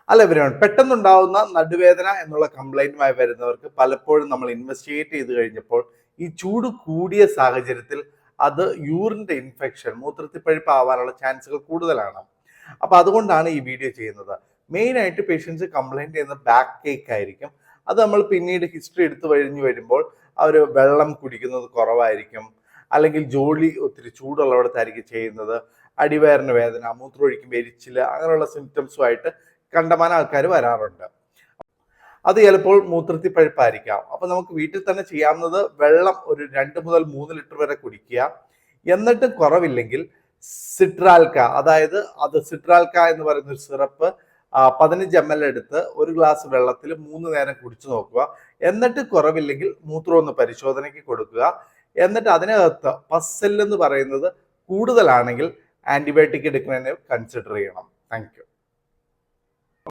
അല്ല എവരിവൺ, പെട്ടെന്നുണ്ടാവുന്ന നടുവേദന എന്നുള്ള കംപ്ലൈന്റുമായി വരുന്നവർക്ക് പലപ്പോഴും നമ്മൾ ഇൻവെസ്റ്റിഗേറ്റ് ചെയ്ത് കഴിഞ്ഞപ്പോൾ ഈ ചൂട് കൂടിയ സാഹചര്യത്തിൽ അത് യൂറിൻ്റെ ഇൻഫെക്ഷൻ, മൂത്രത്തിൽ പഴുപ്പ് ആവാനുള്ള ചാൻസുകൾ കൂടുതലാണ്. അപ്പൊ അതുകൊണ്ടാണ് ഈ വീഡിയോ ചെയ്യുന്നത്. മെയിൻ ആയിട്ട് പേഷ്യൻസ് കംപ്ലൈന്റ് ചെയ്യുന്ന ബാക്ക് കേക്ക് ആയിരിക്കും. അത് നമ്മൾ പിന്നീട് ഹിസ്റ്ററി എടുത്തു കഴിഞ്ഞ് വരുമ്പോൾ അവർ വെള്ളം കുടിക്കുന്നത് കുറവായിരിക്കും, അല്ലെങ്കിൽ ജോലി ഒത്തിരി ചൂടുള്ളവിടത്തായിരിക്കും ചെയ്യുന്നത്, അടിവയറിന് വേദന, മൂത്രമൊഴിക്കുമ്പോൾ എരിച്ചില്, അങ്ങനെയുള്ള സിംറ്റംസുമായിട്ട് കണ്ടമാനം ആൾക്കാർ വരാറുണ്ട്. അത് ചിലപ്പോൾ മൂത്രത്തിൽ പഴുപ്പായിരിക്കാം. അപ്പൊ നമുക്ക് വീട്ടിൽ തന്നെ ചെയ്യാവുന്നത് വെള്ളം ഒരു 2 മുതൽ 3 ലിറ്റർ വരെ കുടിക്കുക. എന്നിട്ടും കുറവില്ലെങ്കിൽ സിട്രാൽക്ക, അതായത് സിട്രാൽക്ക എന്ന് പറയുന്ന ഒരു സിറപ്പ് 15 ml എടുത്ത് ഒരു ഗ്ലാസ് വെള്ളത്തിൽ 3 നേരം കുടിച്ചു നോക്കുക. എന്നിട്ട് കുറവില്ലെങ്കിൽ മൂത്രം ഒന്ന് പരിശോധനയ്ക്ക് കൊടുക്കുക. എന്നിട്ട് അതിനകത്ത് പസ്സെൽ എന്ന് പറയുന്നത് കൂടുതലാണെങ്കിൽ ആന്റിബയോട്ടിക് എടുക്കുന്നതിനെ കൺസിഡർ ചെയ്യണം. Thank you.